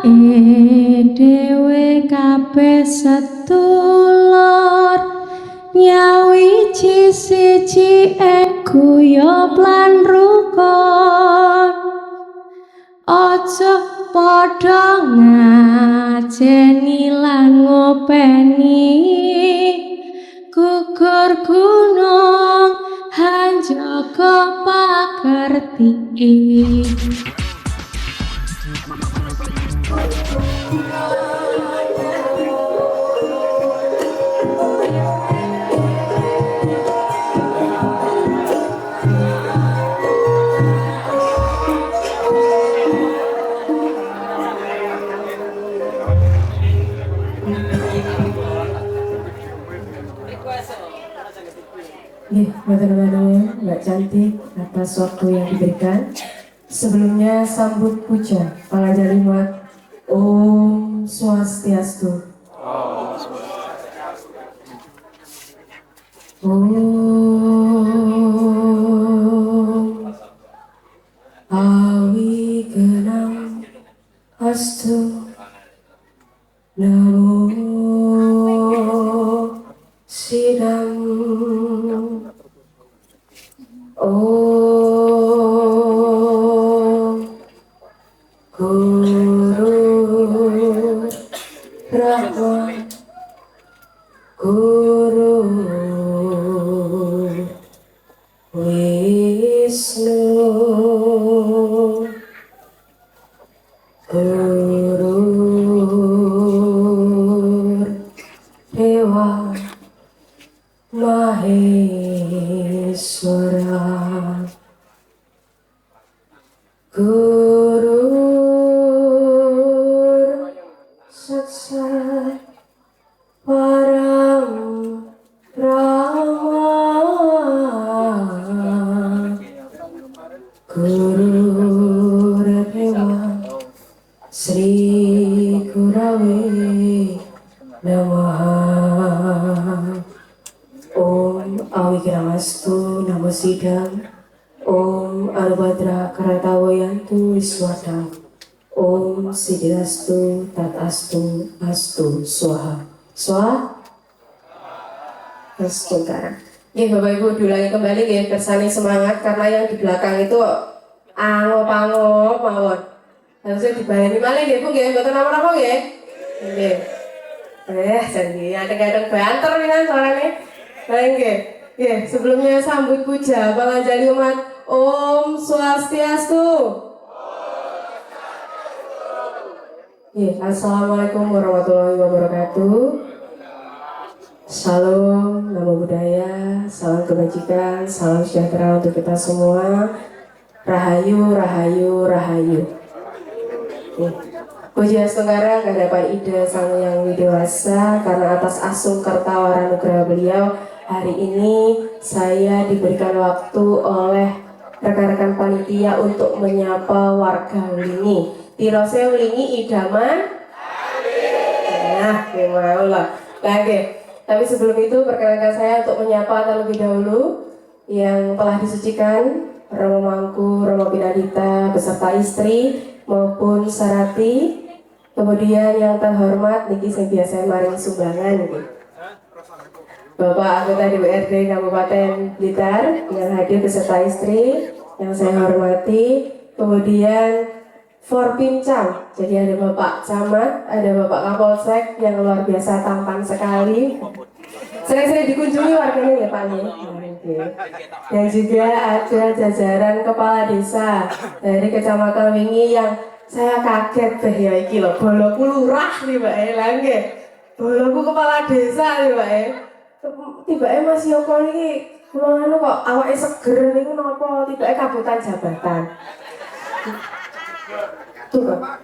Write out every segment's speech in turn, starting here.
dhewe kabeh sedulur nyawiji siji guyub lan rukun aja padha ngajeni lan ngopeni gugur gunung hanjaga pagerti. Teman-teman Mbak Cantik atas waktu yang diberikan. Sebelumnya sambut puja Pangajalimat Om Swastiastu. Om Awigenang Astu Namo Sidam Om Guru Brahma Guru Wisnu Guru Dewa Maheswara Guru Saksat Param Brahma Guru Dewa Sri Gurave Namaha. Om Awigenamastu Namo Sidam. Om Arubhadra Karatawayantu Wiswadam. Om Siddhastu Tatastu Astu Swaha. Swaha. Sekarang. Bapak Ibu diulangi kembali ya, kersane semangat karena yang di belakang itu angop-angop mawon. Harusnya dibayani malah nggih Bu nggih, mboten apa-apa nggih. Nggih. Jadi kadang-kadang banter kan suaranya. Baik nggih. Nggih, sebelumnya sambut puja Pangajalimat Om Swastiastu. Assalamualaikum warahmatullahi wabarakatuh. Salam, namo buddhaya, salam kebajikan, salam sejahtera untuk kita semua. Rahayu, rahayu, rahayu. Puji Astenggara kehadapan Ida Sang Yang Widewasa, karena atas asung kerta waranugraha beliau hari ini saya diberikan waktu oleh rekan-rekan panitia untuk menyapa warga Wlingi. Tirose Wlingi idaman. Nah, gimana lah. Oke. Tapi sebelum itu perkenalkan saya untuk menyapa terlebih dahulu yang telah disucikan Romo Mangku, Romo Pinadita beserta istri maupun Sarati. Kemudian yang terhormat niki sing biasa maring sumbangan niki. Bapak anggota DPRD Kabupaten Blitar yang hadir beserta istri yang saya hormati. Kemudian Forpincam, jadi ada Bapak Camat, ada Bapak Kapolsek yang luar biasa tampan sekali. Sering-sering dikunjungi warganya ya Pak nih. Dan juga ada jajaran kepala desa dari Kecamatan Wingi yang saya kaget deh ya iki lho, boloku lurah nih Mbak Langge. Boloku kepala desa nih Mbak. Tibake Mas Yoko niki kula anu kok awake seger niku napa tibake kabutan jabatan. Tuh Pak.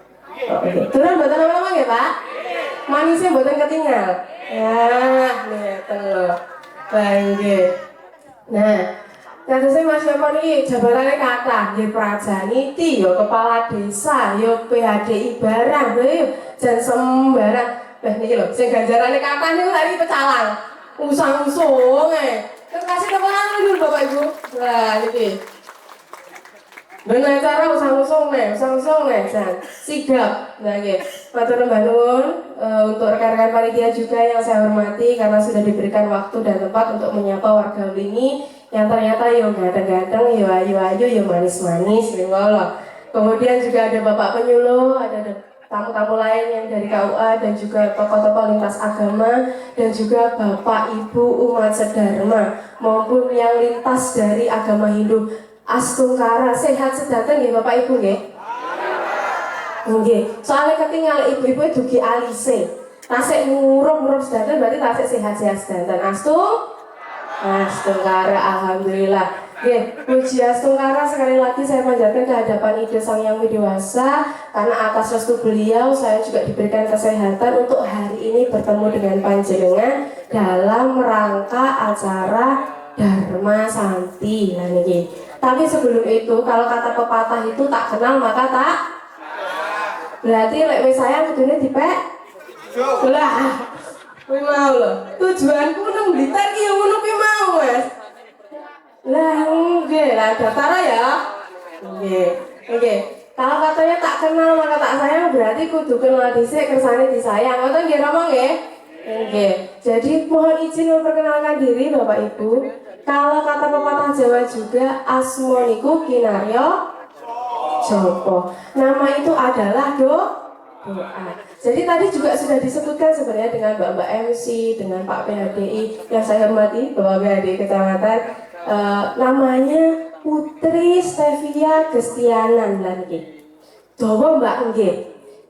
Oke. Turun mboten apa-apa nggih Pak? Manisnya mboten ketinggal. Ya, ngeten lho. Bangge. Nah, terusnya Mas Yoko niki jabatannya kathah, nggih Prajaniti, ya kepala desa, ya PHDI barang, lho jan sembarang. Niki lho, sing ganjarane kathah niku hari pecalang. Usang-usung Terima kasih tepuk tangan dulu Bapak Ibu. Nah, niki. Benar cara usang-usung nih, San. Sigap. Nah, nggih. Matur nuwun untuk rekan-rekan panitia juga yang saya hormati karena sudah diberikan waktu dan tempat untuk menyapa warga Wlingi yang ternyata yo ganteng-ganteng, yo ayu-ayu, yo manis-manis, loh. Kemudian juga ada Bapak penyuluh, ada tamu-tamu lain yang dari KUA dan juga tokoh-tokoh lintas agama dan juga Bapak Ibu umat sedharma maupun yang lintas dari agama Hindu. Astungkara sehat sedanten nggih Bapak Ibu nggih. Nggih, soalnya ketinggal ibu-ibu dugi alise. Tasik ngurup sedanten berarti tasik sehat-sehat sedanten. Astungkara alhamdulillah. Nggih, puji Astungkara sekali lagi saya panjatkan ke hadapan Ide Sang Yang Widiwasa karena atas restu beliau saya juga diberikan kesehatan untuk hari ini bertemu dengan panjenengan dalam rangka acara Dharma Santi. Nah niki. Tapi sebelum itu, kalau kata pepatah itu tak kenal maka tak. Berarti lek wis sayang kudune dipek. Lah, kuwi mau lho. Tujuanku nang Blitar ki yo ngono kuwi mau, Mas. Lah, nggih, lah daftar ya. Nggih. Kalau katanya tak kenal maka tak sayang berarti kudu kenal dhisik kersane disayang. Ngoten nggih Rama nggih? Nggih. Jadi mohon izin memperkenalkan diri Bapak Ibu. Kalau kata pepatah Jawa juga asmoniku kinaryo jopo. Nama itu adalah doa. Jadi tadi juga sudah disebutkan sebenarnya dengan Mbak MC, dengan Pak PHDI yang saya hormati, Bapak PHDI Kecamatan, namanya Putri Stevia Gestianan lagi. Jawa Mbak nggih.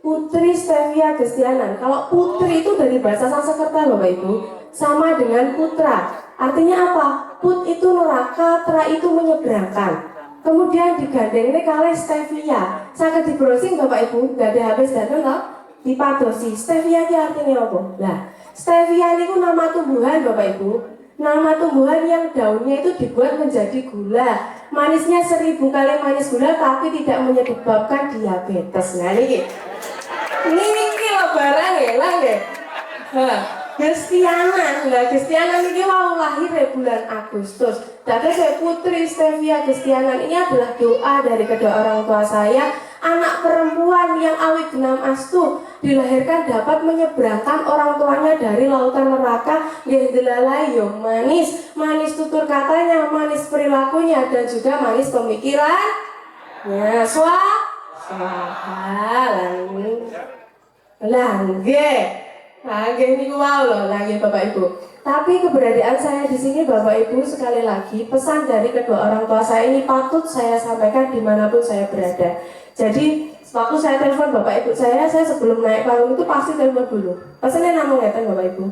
Putri Stevia Gestianan. Kalau putri itu dari bahasa Sanskerta Bapak Ibu, sama dengan putra. Artinya apa? Put itu neraka, tra itu menyeberangkan. Kemudian digandeng ini kali Stevia. Saged di browsing Bapak Ibu, gak ada habis dan enggak dipadosi. Stevia ini artinya apa? Nah, Stevia itu nama tumbuhan Bapak Ibu. Nama tumbuhan yang daunnya itu dibuat menjadi gula. Manisnya 1000 kali manis gula tapi tidak menyebabkan diabetes. Nah ini loh barang ya lah ya. Gestianan, lah Gestianan ini mau lahir di bulan Agustus. Jadi saya Putri Stevia Gestianan ini adalah doa dari kedua orang tua saya. Anak perempuan yang awit genam astu dilahirkan dapat menyeberangkan orang tuanya dari lautan neraka. Yang dilalai yo manis, manis tutur katanya, manis perilakunya dan juga manis pemikiran. Ya, langge. Nah, ini wow loh, lagi Bapak Ibu. Tapi keberadaan saya di sini Bapak Ibu sekali lagi pesan dari kedua orang tua saya ini patut saya sampaikan dimanapun saya berada. Jadi waktu saya telepon Bapak Ibu saya sebelum naik panggung itu pasti telepon dulu. Pesannya namung ngeten Bapak Ibu.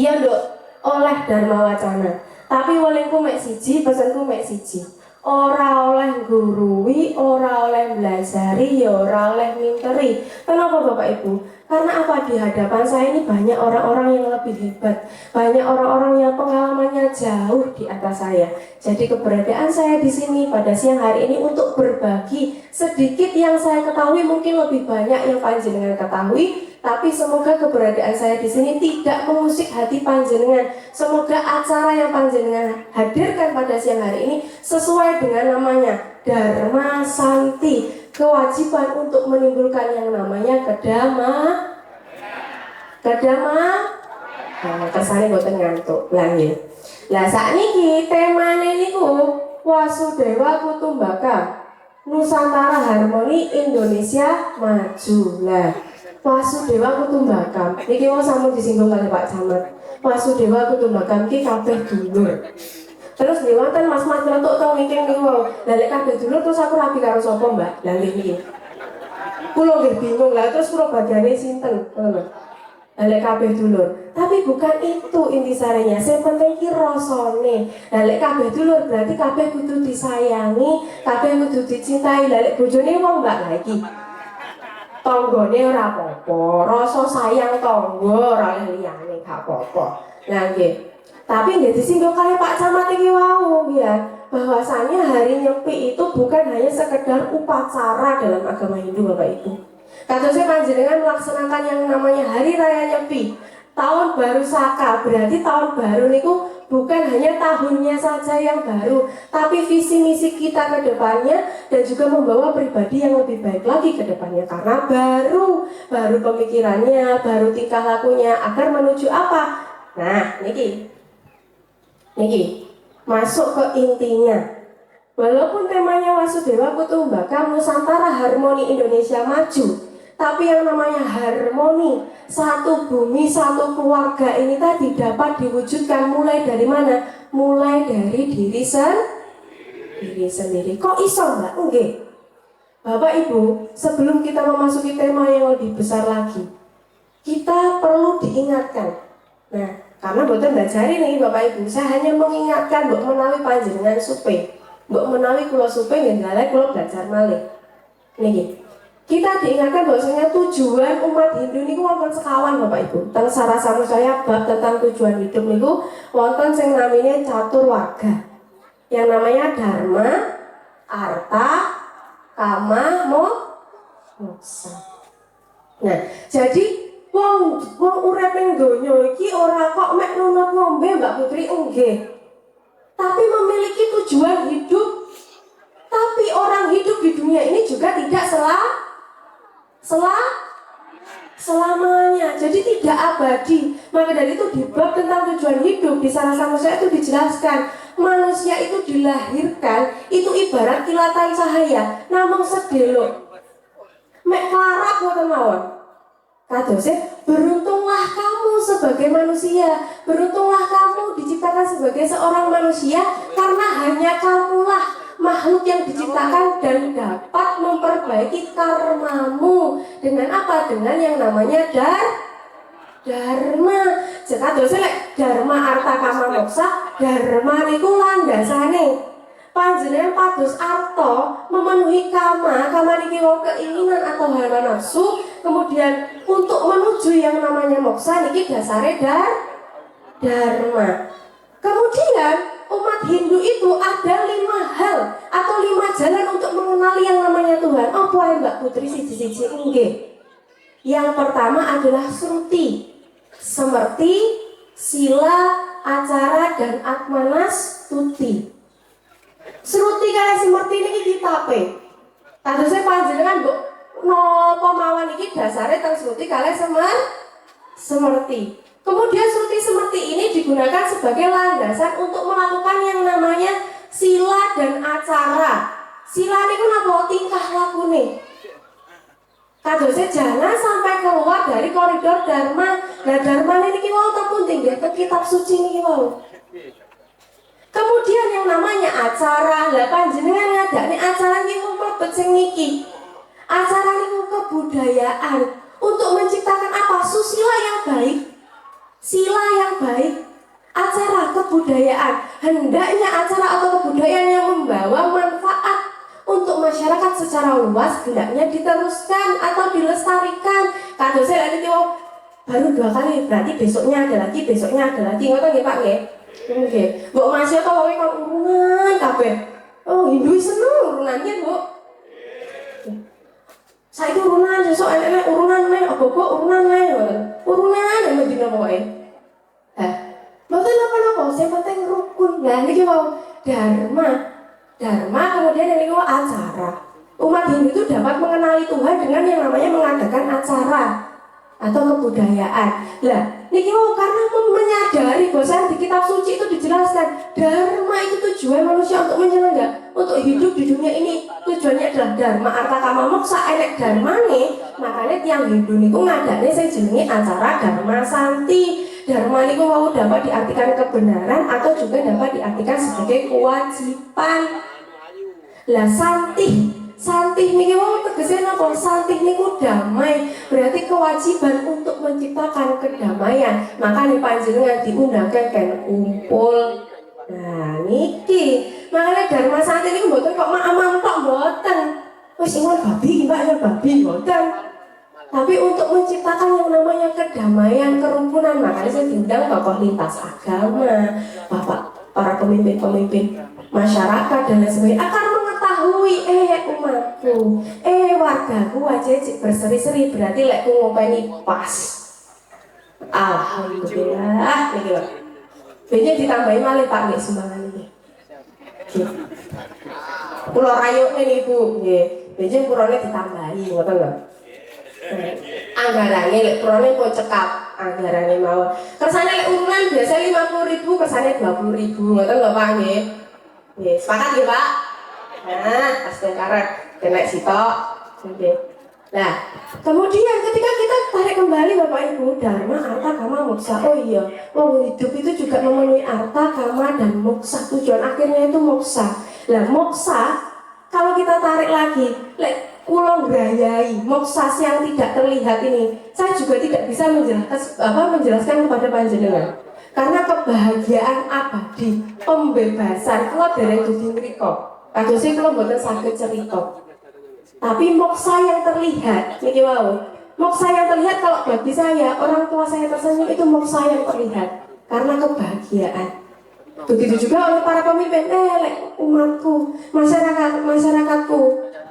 Iya Nduk, oleh Dharma Wacana. Tapi wolengku mek siji, pesanku mek siji. Ora oleh gurui, ora oleh belajari, ya ora oleh minteri. Kenapa Bapak Ibu? Karena apa? Di hadapan saya ini banyak orang-orang yang lebih hebat, banyak orang-orang yang pengalamannya jauh di atas saya. Jadi keberadaan saya di sini pada siang hari ini untuk berbagi sedikit yang saya ketahui, mungkin lebih banyak yang panjenengan ketahui. Tapi semoga keberadaan saya di sini tidak mengusik hati panjenengan. Semoga acara yang panjenengan hadirkan pada siang hari ini sesuai dengan namanya Dharma Santi. Kewajiban untuk menimbulkan yang namanya kesannya boten ngantuk langit. Lah sakniki temane niku Wasudewa Kutumbaka Nusantara Harmoni Indonesia Maju. Lah Wasudewa Kutumbaka niki wong sampun disinggung kali Pak Camat. Wasudewa Kutumbaka iki kabeh dulur. Terus nih wonten mas-mas nyelentuk tong ngingking niku wae. Lah lek kabeh dulur terus aku rapi karo sapa, Mbak? Lah niki. Kulo nggih bingung lah terus kulo bagiane sinten? Ngono. Lah lek kabeh dulur. Tapi bukan itu intisarinya. Sing penting ki rasane. Lah lek kabeh dulur berarti kabeh kudu disayangi, kabeh kudu dicintai. Lah lek bojone wong Mbak lagi. Tanggane ora apa-apa, rasa sayang tangga ora liyane gak apa-apa. Lah nggih. Tapi nggak disinggung kali Pak Camat ini wau ya, bahwasannya hari Nyepi itu bukan hanya sekedar upacara dalam agama Hindu Bapak Ibu. Katanya panjenengan melaksanakan yang namanya Hari Raya Nyepi, tahun baru Saka, berarti tahun baru niku bukan hanya tahunnya saja yang baru, tapi visi misi kita ke depannya dan juga membawa pribadi yang lebih baik lagi ke depannya karena baru pemikirannya, baru tingkah lakunya agar menuju apa? Nah, niki masuk ke intinya. Walaupun temanya Wasudewa Kutumbaka Nusantara Harmoni Indonesia Maju, tapi yang namanya harmoni, satu bumi, satu keluarga ini tadi dapat diwujudkan mulai dari mana? Mulai dari diri sendiri. Kok iso mbak? Enggak. Bapak Ibu, sebelum kita memasuki tema yang lebih besar lagi, kita perlu diingatkan. Nah, karena boten belajarin nih Bapak Ibu, saya hanya mengingatkan mbok menawi panjenengan supe. Mbok menawi kula supe nggih dalek kula belajar malih. Niki. Kita diingatkan bahwasanya tujuan umat Hindu niku wonten sekawan Bapak Ibu. Teng Sarasa saya bab tentang tujuan hidup niku wonten sing namine catur warga. Yang namanya dharma, arta, kama, moksa. Nah, jadi wong urip ning donya iki ora kok mek nunut ngombe Mbak Putri nggih. Tapi memiliki tujuan hidup. Tapi orang hidup di dunia ini juga tidak selamanya. Jadi tidak abadi. Maka dari itu di bab tentang tujuan hidup di Sarasa Manusia itu dijelaskan manusia itu dilahirkan itu ibarat kilatan cahaya, namun sedelok. Mek kelarak ngoten mawon. Kadosé beruntunglah kamu sebagai manusia, beruntunglah kamu diciptakan sebagai seorang manusia karena hanya kamulah makhluk yang diciptakan dan dapat memperbaiki karmamu dengan apa? Dengan yang namanya dharma. Kadosé lek dharma arta kama moksa, dharma niku landasane. Panjenengan pados arto memenuhi kama niki wong keinginan atau hawa nafsu, kemudian untuk menuju yang namanya moksa niki dasare dharma. Kemudian umat Hindu itu ada 5 hal atau 5 jalan untuk mengenali yang namanya Tuhan. Apa ya Mbak Putri siji-siji nggih? Yang pertama adalah Sruti, Semerti, Sila, Acara dan Atmanas Tuti. Sruti kaliyan Semerti niki ditape. Kadosé panjenengan mbok napa mawon iki dasare teng Sruti kaliyan Semerti. Kemudian Sruti Semerti ini digunakan sebagai landasan untuk melakukan yang namanya sila dan acara. Sila niku napa tingkah lakune. Kadosé jangan sampai keluar dari koridor dharma. Nah, dharma niki wonten pundi nggih teng kitab suci niki wau. Kemudian yang namanya acara, lah panjenengan ngadakne acara niku mlebet sing niki. Acara niku kebudayaan untuk menciptakan apa? Susila yang baik, sila yang baik, acara kebudayaan. Hendaknya acara atau kebudayaan yang membawa manfaat untuk masyarakat secara luas hendaknya diteruskan atau dilestarikan. Kadosé lek niki baru 2 kali, berarti besoknya ada lagi, ngoten nggih Pak nggih. Oke, mbok masih atau wae kon urunan kabeh. Oh, Hindu seneng urunan iki, Bu. Saiki urunan, sesuk enek urunan meneh, apa-apa urunan meneh. Urunan medina pokoke. Mboten napa-napa, sing penting rukun. Lah niki wau dharma kemudian yang niki acara. Umat Hindu itu dapat mengenali Tuhan dengan yang namanya mengadakan acara atau kebudayaan. Lah niki karena menyadari bahwa di kitab suci itu dijelaskan dharma itu tujuan manusia untuk menyenangkan, untuk hidup di dunia ini tujuannya adalah dharma arta kama moksa. Enek dharmane, makanya tiang Hindu niku ngadane sing jenenge acara dharma santi. Dharma niku mau dapat diartikan kebenaran atau juga dapat diartikan sebagai kewajiban. Lah santih niki wong tegese napa? Santih niku damai, berarti kewajiban untuk menciptakan kedamaian. Makanya panjenengan diundangkan kan kumpul. Nah niki, makanya dharma santih niku mboten kok mak-mak tok mboten. Wis ingon babi, Mbak, ya babi mboten. Tapi untuk menciptakan yang namanya kedamaian, kerukunan, makanya saya diundang tokoh lintas agama, para pemimpin-pemimpin masyarakat dan lain sebagainya akan mengetahui umatku, wargaku aja berseri-seri, berarti lekku ngopeni pas. Alhamdulillah, niki lho. Benjing ditambahi malih Pak nggih sumbangan iki. Nggih. Kula rayukne niku nggih. Benjing purane ditambahi ngoten lho. Anggarane lek purane pun cekap anggarane mawon. Kersane lek urunan biasa 50.000 kersane 20.000 ngoten lho Pak nggih. Nggih, sepakat nggih Pak? Nah, pas karet kena sitok. Nggih. Nah, kemudian ketika kita tarik kembali Bapak Ibu, dharma, arta, kama, moksa. Oh iya, wong hidup itu juga memenuhi arta, kama, dan moksa. Tujuan akhirnya itu moksa. Lah moksa, kalau kita tarik lagi, lek kulon grayai, moksa yang tidak terlihat ini, saya juga tidak bisa menjelaskan kepada panjenengan. Karena kebahagiaan abadi, pembebasan, kalau dari dunia mereka, kadosnya kalau mboten saged cerita. Tapi moksa yang terlihat, niki wau. Moksa yang terlihat kalau bagi saya, orang tua saya tersenyum itu moksa yang terlihat karena kebahagiaan. Begitu juga oleh para pemimpin, umatku, masyarakatku.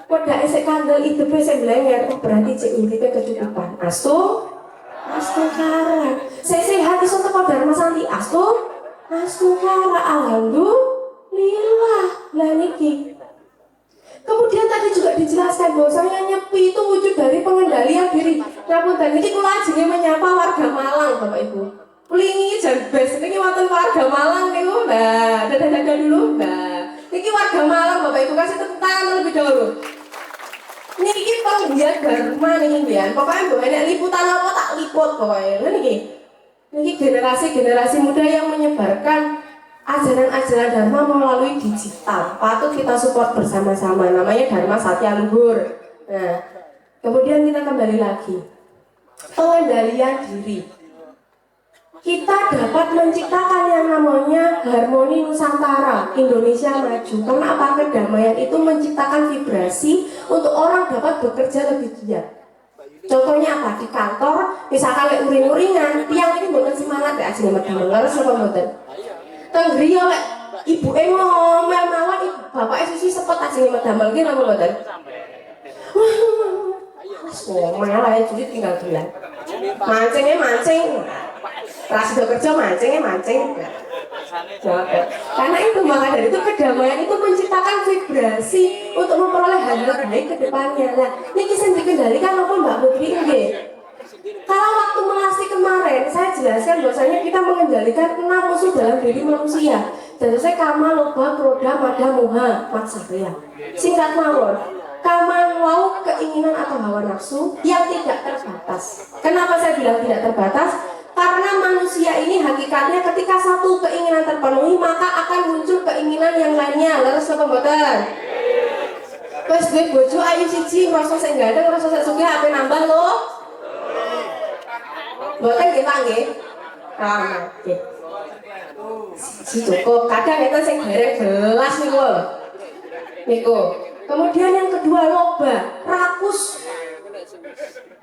Pada esek kandel itu pesek belenger, berarti cek uripe kecukupan. Astu kara. Saya hati sontek dharma santi. Astu kara. Alhamdulillah. Lah niki. Kemudian tadi juga dijelaskan bahwasanya nyepi itu wujud dari pengendalian diri. Namun dan ini kula ajenge menyapa warga Malang Bapak Ibu. Kulingi jan bes niki wonten warga Malang niku Mbak. Dadah dulu Mbak. Niki warga Malang Bapak Ibu kasih tepuk tangan terlebih dahulu. Niki penggiat dharma niki mbiyen. Pokoknya mbok enek liputan apa tak liput pokoknya. Lha niki. Niki generasi muda yang menyebarkan ajaran-ajaran dharma melalui digital. Patut kita support bersama-sama. Namanya Dharma Satya Luhur. Nah, kemudian kita kembali lagi. Pengendalian diri. Kita dapat menciptakan yang namanya harmoni Nusantara, Indonesia maju. Karena apa? Kedamaian itu menciptakan vibrasi untuk orang dapat bekerja lebih giat. Contohnya apa? Di kantor, misalkan lek uring-uringan, tiang ini mboten semangat ya ajeng medal leres apa mboten? Teng griya lek ibuke ngomel mawon, bapake susi sepet ajeng medal ki napa mboten? Wis ngomel ae jadi tinggal dolan. Mancing. Ras do kerja mancing. Karena itu maka dari itu kedamaian itu menciptakan vibrasi untuk memperoleh hal yang baik ke depannya. Nah, niki sing dikendalikan apa Mbak Putri nggih? Kalau waktu melasti kemarin saya jelaskan bahwasanya kita mengendalikan 6 musuh dalam diri manusia. Dan saya kama, loba, kroda, mada, moha, matsarya. Singkat mawon, kama wau keinginan atau hawa nafsu yang tidak terbatas. Kenapa saya bilang tidak terbatas? Karena manusia ini hakikatnya ketika satu keinginan terpenuhi maka akan muncul keinginan yang lainnya. Leres apa mboten? Wes duwe bojo ayu siji, rasa sing gandeng, rasa sing sugih ape nambah lho. Mboten nggih Pak nggih. Nggih. Siji cukup. Kadang itu sing dereng jelas niku lho. Niku. Kemudian yang kedua loba, rakus.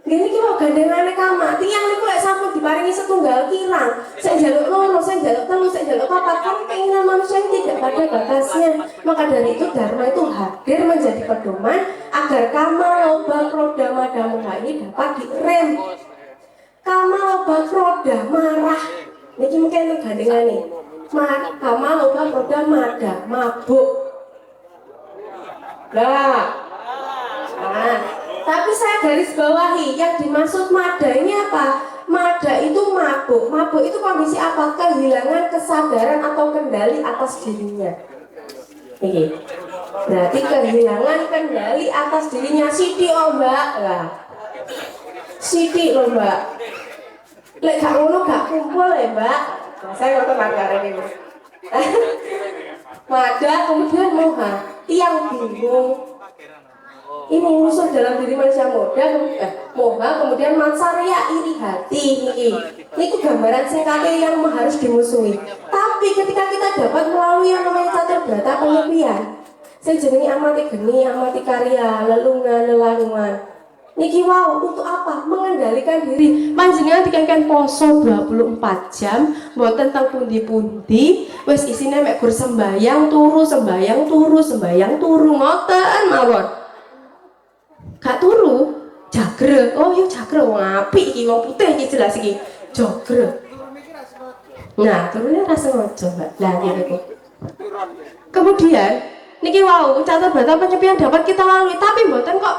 Gini kita gandengane kama, tiang niku lek sampun diparingi setunggal kirang, saya jaluk loro, saya jaluk telu, saya jaluk papat, kan keinginan manusia yang tidak pada batasnya. Maka dari itu dharma itu hadir menjadi pedoman agar kama, loba, kroda, mada, moha ini dapat direm. Kama, loba, kroda, marah. Niki mungkin gandengane. Kama, loba, kroda, mada, mabuk. Tapi saya garis bawahi yang dimaksud mada ini apa? Mada itu mabuk. Mabuk itu kondisi apa? Kehilangan kesadaran atau kendali atas dirinya. Ini. Berarti kehilangan kendali atas dirinya. Siti oh Mbak lah. Siti loh Mbak. Lek gak ngono gak kumpul ya Mbak. Nah, saya nonton anggaran ini. Mada kemudian moha. Tiang bingung. Ini musuh dalam diri manusia moha, kemudian matsarya iri hati ini gambaran singkatnya yang harus dimusuhi. Tapi ketika kita dapat melalui yang namanya catur berata penyepian, saya jenengi amati geni, amati karya, lelungan, lelangungan. Niki wow, untuk apa? Mengendalikan diri. Panjenengan dikengken poso 24 jam, mboten teng pundi-pundi, wis isine mek gur sembayang turu ngoten mawon. Gak turu, jagre. Oh iya jagre, wong apik iki, wong putih iki jelas iki. Jagre. Nah, turunnya rasa ngojo, Mbak. Lah gitu. Kemudian niki wau catat batas penyepian dapat kita lalui, tapi mboten kok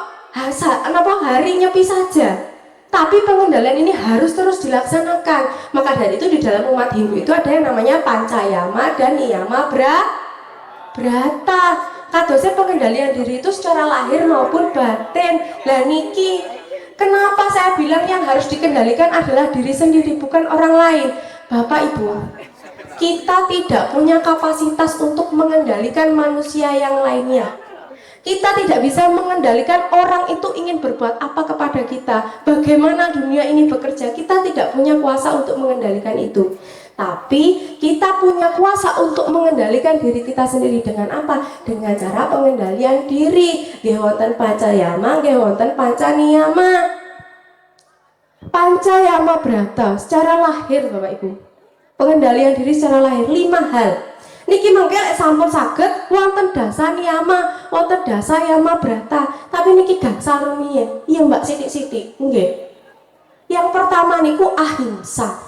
hari nyepi saja. Tapi pengendalian ini harus terus dilaksanakan. Maka dari itu di dalam umat Hindu itu ada yang namanya Pancayama dan Niyama Brata. Kadosnya pengendalian diri itu secara lahir maupun batin. Lah niki, kenapa saya bilang yang harus dikendalikan adalah diri sendiri, bukan orang lain. Bapak Ibu, kita tidak punya kapasitas untuk mengendalikan manusia yang lainnya. Kita tidak bisa mengendalikan orang itu ingin berbuat apa kepada kita, bagaimana dunia ini bekerja. Kita tidak punya kuasa untuk mengendalikan itu. Tapi kita punya kuasa untuk mengendalikan diri kita sendiri dengan apa? Dengan cara pengendalian diri. Nggih wonten Pancayama, nggih wonten Pancaniyama. Pancayama Brata secara lahir Bapak Ibu. Pengendalian diri secara lahir 5 hal. Niki mangke lek sampun saged wonten dasa niyama, wonten dasa yama brata. Tapi niki gangsal rumiyin. Iya Mbak sithik-sithik, nggih. Yang pertama niku ahimsa.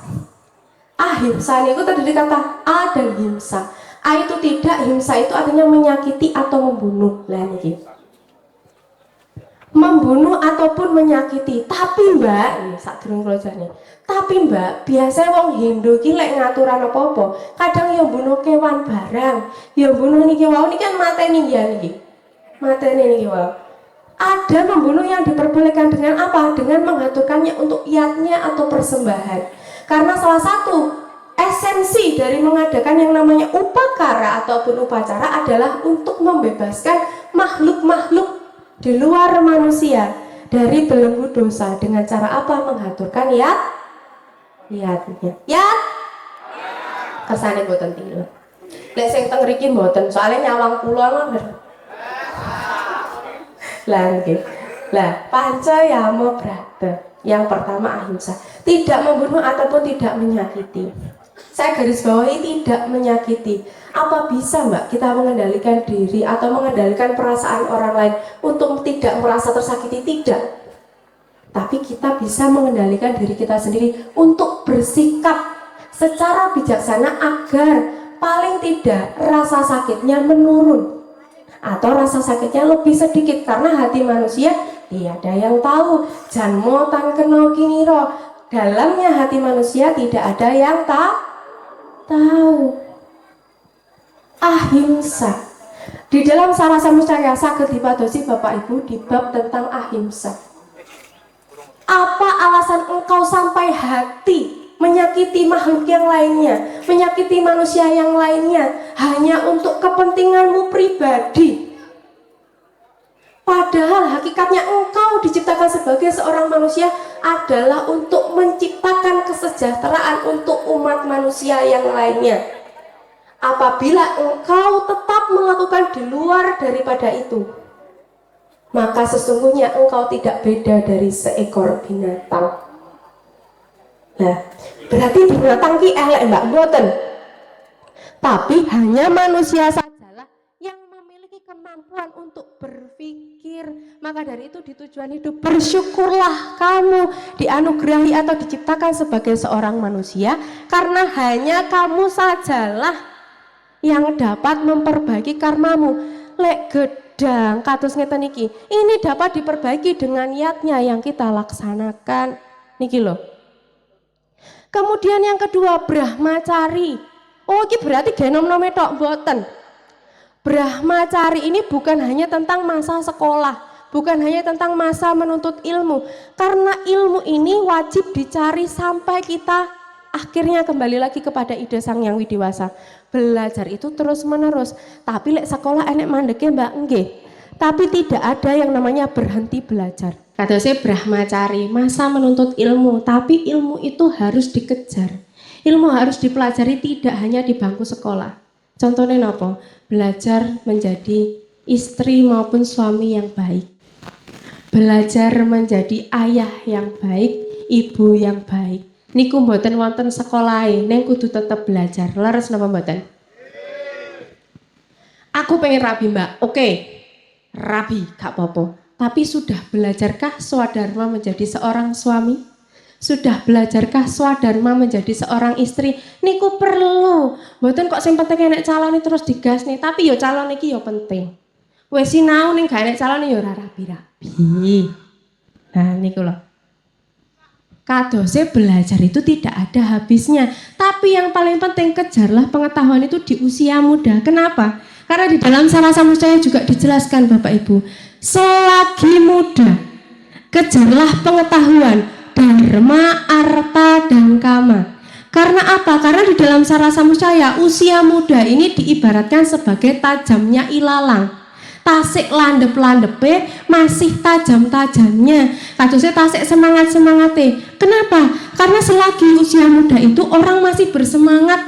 Ahimsa niku terdiri kata a dan himsa. A itu tidak, himsa itu artinya menyakiti atau membunuh. Lah niki. Membunuh ataupun menyakiti. Tapi Mbak, nih sadurung kula jane. Tapi Mbak, biasa wong Hindu ki lek ngaturan apa-apa, kadang ya bunuh kewan barang, ya bunuh niki wau niki kan mateni ya niki. Mateni niki wau. Ada membunuh yang diperbolehkan dengan apa? Dengan mengaturkannya untuk yatnya atau persembahan. Karena salah satu esensi dari mengadakan yang namanya upakara ataupun upacara adalah untuk membebaskan makhluk-makhluk di luar manusia dari belenggu dosa dengan cara apa? Mengaturkan yatnya. Yat kesane boten tilu. Lek sing teng mriki mboten, soalnya nyawang kula mah. Lah nggih. Lah Pancayama Brata. Yang pertama ahimsa, tidak membunuh ataupun tidak menyakiti. Saya garis bawahi tidak menyakiti. Apa bisa Mbak kita mengendalikan diri atau mengendalikan perasaan orang lain untuk tidak merasa tersakiti? Tidak. Tapi kita bisa mengendalikan diri kita sendiri untuk bersikap secara bijaksana agar paling tidak rasa sakitnya menurun atau rasa sakitnya lebih sedikit, karena hati manusia tiada yang tahu. Janmo tan kena kiniro, dalamnya hati manusia tidak ada yang tahu. Ahimsa di dalam Sarasa Muscaya saged dipadosi Bapak Ibu di bab tentang ahimsa. Apa alasan engkau sampai hati menyakiti makhluk yang lainnya, menyakiti manusia yang lainnya hanya untuk kepentinganmu pribadi? Padahal hakikatnya engkau diciptakan sebagai seorang manusia adalah untuk menciptakan kesejahteraan untuk umat manusia yang lainnya. Apabila engkau tetap melakukan di luar daripada itu, maka sesungguhnya engkau tidak beda dari seekor binatang. Nah, berarti binatang ki elek Mbak mboten. Tapi hanya manusia sajalah yang memiliki kemampuan untuk berpikir. Maka dari itu di tujuan hidup bersyukurlah kamu dianugerahi atau diciptakan sebagai seorang manusia, karena hanya kamu sajalah yang dapat memperbaiki karmamu. Lek gedang kados ngeten niki, ini dapat diperbaiki dengan niatnya yang kita laksanakan niki loh. Kemudian yang kedua, brahmacari. Oh, ini berarti genom-nome tok mboten. Brahmacari ini bukan hanya tentang masa sekolah, bukan hanya tentang masa menuntut ilmu, karena ilmu ini wajib dicari sampai kita akhirnya kembali lagi kepada ide Sang Yang Widiwasa. Belajar itu terus menerus. Tapi lek sekolah enek mandeke Mbak nggih. Tapi tidak ada yang namanya berhenti belajar. Kata saya brahmacari, masa menuntut ilmu, tapi ilmu itu harus dikejar. Ilmu harus dipelajari tidak hanya di bangku sekolah. Contohnya apa? Belajar menjadi istri maupun suami yang baik. Belajar menjadi ayah yang baik, ibu yang baik. Niku mboten wonten sekolahe, ning kudu tetep belajar. Leres napa mboten? Aku pengen rabi Mbak. Oke. Rabi, gak apa-apa. Tapi sudah belajarkah swadharma menjadi seorang suami? Sudah belajarkah swadharma menjadi seorang istri? Niku perlu. Mboten kok sing penting nek calon terus digas nih, tapi yo calon iki yo penting. Wes sinau ning gak nek calon yo ora rapi-rapi. Nah niku lho. Kadose belajar itu tidak ada habisnya. Tapi yang paling penting kejarlah pengetahuan itu di usia muda. Kenapa? Karena di dalam Sarasa Muscaya juga dijelaskan Bapak Ibu. Selagi muda, kejarlah pengetahuan, dharma, arta, dan kama. Karena apa? Karena di dalam Sarasa Muscaya usia muda ini diibaratkan sebagai tajamnya ilalang. Tasik landep-landepe masih tajam-tajamnya. Kadosnya tasik semangat-semangate. Kenapa? Karena selagi usia muda itu orang masih bersemangat,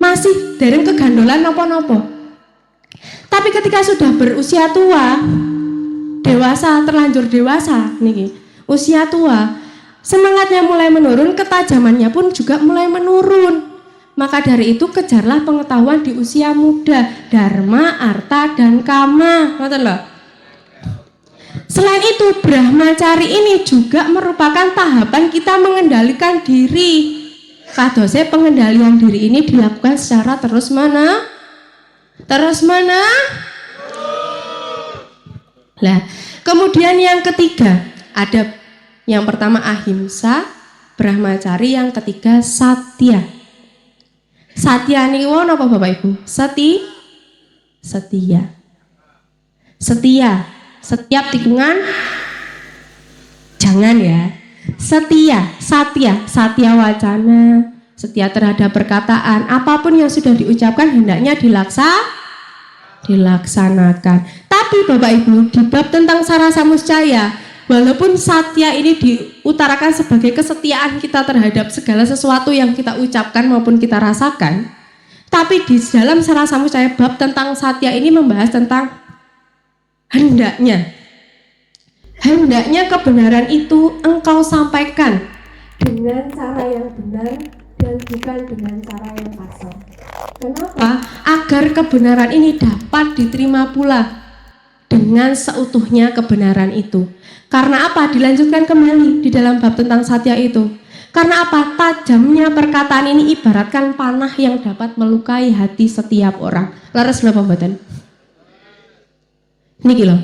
masih dereng kegandolan nopo-nopo. Tapi ketika sudah berusia tua, dewasa, terlanjur dewasa niki, usia tua, semangatnya mulai menurun, ketajamannya pun juga mulai menurun. Maka dari itu kejarlah pengetahuan di usia muda, dharma, arta, dan kama. Ngoten lho. Selain itu, brahmacari ini juga merupakan tahapan kita mengendalikan diri. Kadosnya pengendalian diri ini dilakukan secara terus mana? Lah, kemudian yang ketiga ada yang pertama ahimsa, brahmacari, yang ketiga satya. Satya niku napa Bapak Ibu? Setia. Setiap tikungan jangan ya. Satya wacana, setia terhadap perkataan, apapun yang sudah diucapkan hendaknya dilaksanakan. Tapi Bapak Ibu, di bab tentang Sarasa Muscaya, walaupun satya ini diutarakan sebagai kesetiaan kita terhadap segala sesuatu yang kita ucapkan maupun kita rasakan, tapi di dalam Sarasa Muscaya bab tentang satya ini membahas tentang hendaknya kebenaran itu engkau sampaikan dengan cara yang benar dan bukan dengan cara yang kasar. Kenapa? Agar kebenaran ini dapat diterima pula dengan seutuhnya kebenaran itu. Karena apa? Dilanjutkan kembali di dalam bab tentang satya itu. Karena apa? Tajamnya perkataan ini ibaratkan panah yang dapat melukai hati setiap orang. Laras napa mboten? Niki lho.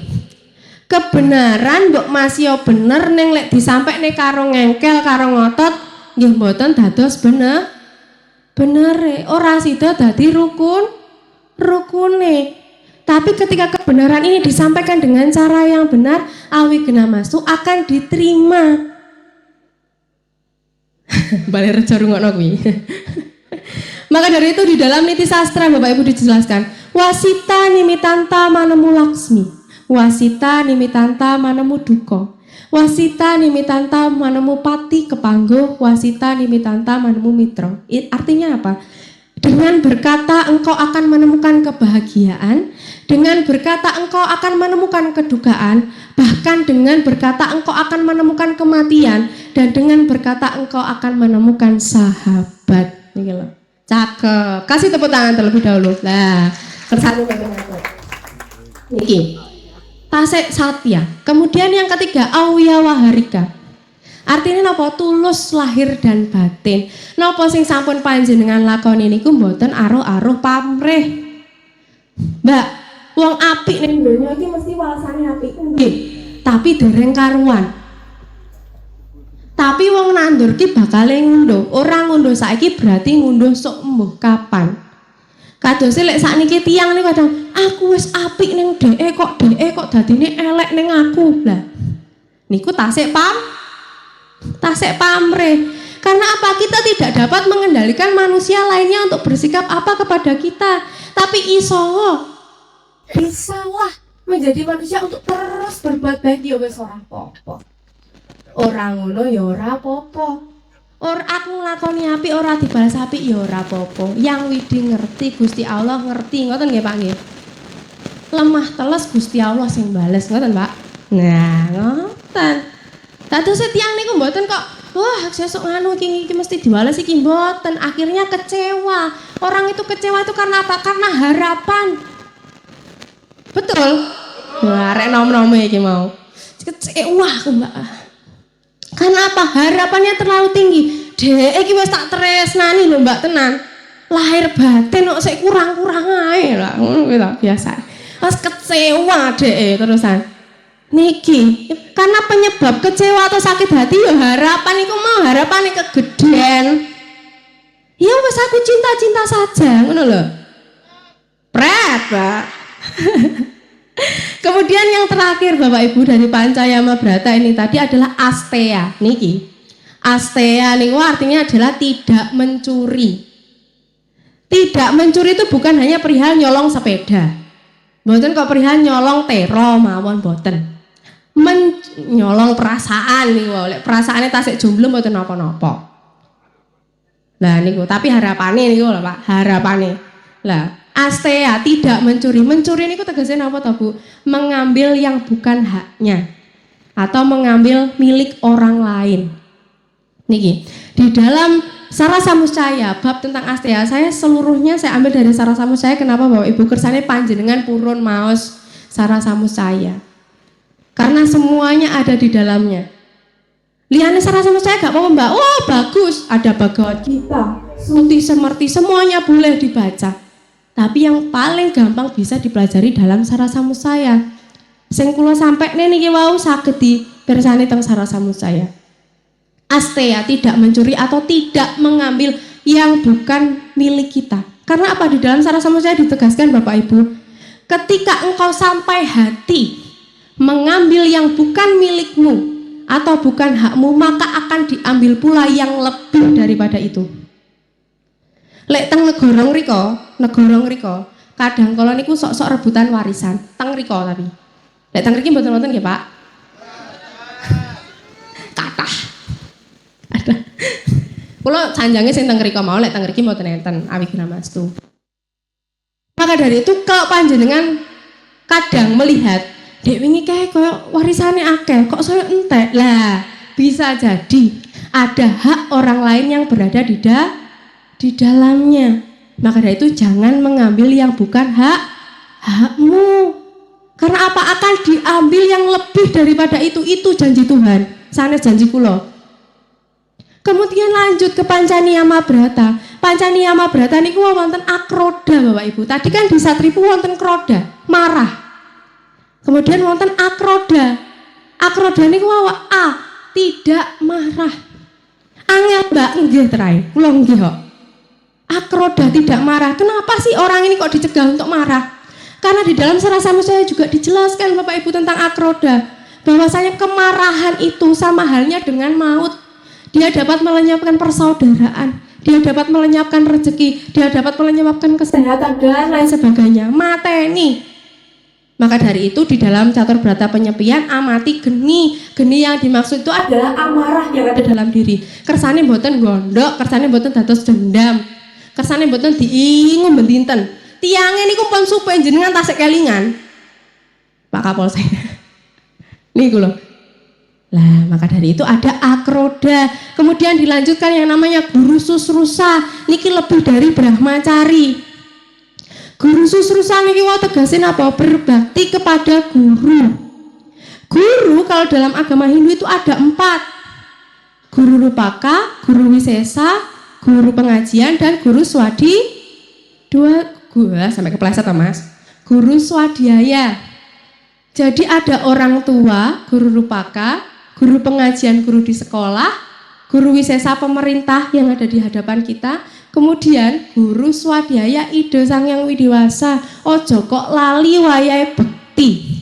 Kebenaran mbok masih bener ning lek disampaikne karo ngengkel karo ngotot nggih mboten dados bener. Ora sida dadi rukune. Tapi ketika kebenaran ini disampaikan dengan cara yang benar, awi gena masuk akan diterima. Balik rejo rungokno kuwi. Maka dari itu di dalam niti sastra Bapak Ibu dijelaskan, wasita nimitanta manemu laksmi, wasita nimitanta manemu duka, wasita nimitanta manemu pati kepanggo, wasita nimitanta manemu mitra. Artinya apa? Dengan berkata engkau akan menemukan kebahagiaan, dengan berkata engkau akan menemukan kedukaan, bahkan dengan berkata engkau akan menemukan kematian, dan dengan berkata engkau akan menemukan sahabat. Ini loh. Cakep. Kasih tepuk tangan terlebih dahulu. Nah, kersane niki. Tasik satya. Kemudian yang ketiga awiya waharika. Artinya napa? Tulus lahir dan batin. Napa sing sampun panjenengan lakoni niku mboten aruh-aruh pamrih. Mbak, wong apik ning donya iki mesti walasane apik nggih. Tapi dereng karuan. Tapi wong nandur ki bakal ngunduh. Ora ngunduh saiki berarti ngunduh sok embuh kapan. Kadose lek sakniki tiyang niku kadang aku wis apik ning dheke kok dadine elek ning aku. Lah niku tasik pamrih. Karena apa? Kita tidak dapat mengendalikan manusia lainnya untuk bersikap apa kepada kita, tapi bisalah menjadi manusia untuk terus berbuat baik. Ya wis ora apa-apa. Ora ngono ya ora apa-apa. Aku nglakoni apik ora dibalas apik ya ora apa-apa. Yang widi ngerti Gusti Allah ngerti, ngoten nggih Pak nggih. Lemah teles Gusti Allah sing bales, ngoten Pak. Nah, ngoten. Dados tiyang niku mboten kok, wah sesuk nganu iki mesti diwales iki mboten. Akhirnya kecewa. Orang itu kecewa itu karena apa? Karena harapan. Betul? Wah, arek nom-nome iki mau. Kecewa aku, Mbak. Karena Kenapa? Harapannya terlalu tinggi. Dek iki wis tak tresnani lho Mbak tenan. Lahir batin kok sik kurang-kurang ae lah. Ngono kuwi biasa. Pas kecewa dek terusan. Niki, karena penyebab kecewa atau sakit hati ya harapan iku mau harapan kegedean. Ya wis aku cinta-cinta saja, ngono lho. Pret, Pak. Kemudian yang terakhir Bapak Ibu dari Pancayama Brata ini tadi adalah astea. Niki. Astea niku artinya adalah tidak mencuri. Tidak mencuri itu bukan hanya perihal nyolong sepeda. Mboten kok perihal nyolong tero mawon mboten. Nyolong perasaan niku, lek perasaane tasik jomblo mboten napa-napa. Lah niku, tapi harapane niku lho Pak, harapane. Lah, astea tidak mencuri. Mencuri niku tegasnya napa to, Bu? Mengambil yang bukan haknya atau mengambil milik orang lain. Niki, di dalam Sarasa Muscaya bab tentang astea, saya seluruhnya saya ambil dari Sarasa Muscaya. Kenapa Bapak Ibu? Kersane panjenengan purun maos Sarasa Muscaya. Karena semuanya ada di dalamnya. Liane Sarasa Muscaya gak apa-apa Mbak. Oh bagus, ada Bhagavad Gita, Suti Semerti, semuanya boleh dibaca. Tapi yang paling gampang bisa dipelajari dalam Sarasa Muscaya. Sing kula sampekne niki wau saged dipirsani teng Sarasa Muscaya. Astea tidak mencuri atau tidak mengambil yang bukan milik kita. Karena apa? Di dalam Sarasa Muscaya ditegaskan Bapak Ibu, ketika engkau sampai hati mengambil yang bukan milikmu atau bukan hakmu, maka akan diambil pula yang lebih daripada itu. Lek teng negara ngriko, kadang kala niku sok-sok rebutan warisan, teng riko tapi. Lek teng mriki mboten wonten nggih, Pak? Kathah. Ada. Kula sanjange sing teng riko mau, lek teng mriki mboten enten, awigiramastu. Maka dari itu kalau panjenengan kadang melihat dek wingi kae koyo warisane akeh, kok saya entek. Lah, bisa jadi ada hak orang lain yang berada di dalamnya. Maka dari itu jangan mengambil yang bukan hakmu. Karena apa? Akan diambil yang lebih daripada itu janji Tuhan. Sanes janji kula. Kemudian lanjut ke Pancayama Brata. Pancayama Brata niku wonten akroda Bapak Ibu. Tadi kan di satripu wonten kroda, marah. Kemudian wonten akroda. Akroda niku wawa tidak marah. Angel Mbak nggih terakhir. Kula nggih kok. Akroda tidak marah. Kenapa sih orang ini kok dicegah untuk marah? Karena di dalam Sarasa Muscaya juga dijelaskan Bapak Ibu tentang akroda, bahwasanya kemarahan itu sama halnya dengan maut. Dia dapat melenyapkan persaudaraan, dia dapat melenyapkan rezeki, dia dapat melenyapkan kesehatan dan lain sebagainya. Mateni. Maka dari itu di dalam catur brata penyepian amati geni. Geni yang dimaksud itu adalah amarah yang ada dalam diri. Kersane mboten gondok, kersane mboten dados dendam. Kersane mboten diingung bendinten. Tiange niku pun supe jenengan tasik kelingan. Pak Kapolsek. Niku lho. Lah, maka dari itu ada akroda. Kemudian dilanjutkan yang namanya guru susrusa. Niki lebih dari brahmacari. Guru susrusa niki wae tegasin apa? Berbakti kepada guru. Guru kalau dalam agama Hindu itu ada 4. Guru Rupaka, guru Wisesa, guru pengajian, dan guru swadi. 2 guru sampai kepleset Mas. Guru swadhyaya. Jadi ada orang tua, guru Rupaka, guru pengajian, guru di sekolah, guru Wisesa pemerintah yang ada di hadapan kita. Kemudian guru swadhyaya Ida Sangyang Widiwasa. Ojo kok lali wayahe bekti.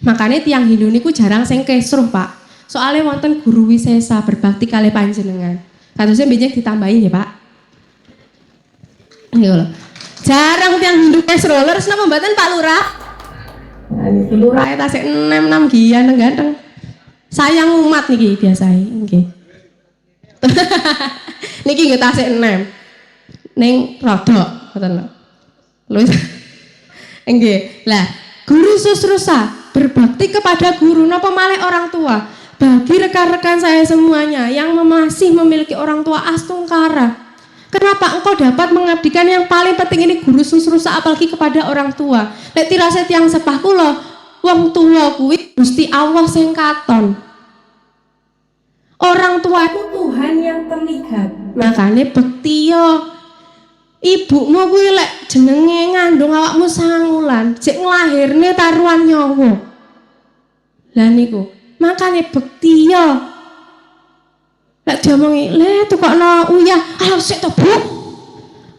Makanya tiang Hindu niku jarang sing kesruh Pak. Soalnya wonten guru Wisesa berbakti kalih panjenengan. Katusnya biasanya ditambahin ya Pak. Iya loh. Jarang tiang Hindu kesruh. Leres napa mboten Pak Lurah? Nah, Lurah tasik 6 gian ganteng. Sayang umat niki biasa nggih. Niki nggih tasik 6. Neng rodok ngoten lho. Lho. Nggih. Lah, guru susrusa berbakti kepada guru napa malih orang tua. Bagi rekan-rekan saya semuanya yang masih memiliki orang tua astungkara. Kenapa engkau dapat mengabdikan yang paling penting ini guru susrusa apalagi kepada orang tua. Nek tirase tiyang sepah kula, wong tua kuwi Gusti Allah sing katon. Orang orang tua itu Tuhan yang terlihat. Makanya bekti yo. Ibumu kuwi lek jenenge ngandung awakmu 9 wulan, sik nglahirne taruhan nyawa. Lah niku, makane bekti yo. Lek diomongi, "Le tukokno uyah." "Ah, sik to, Bu."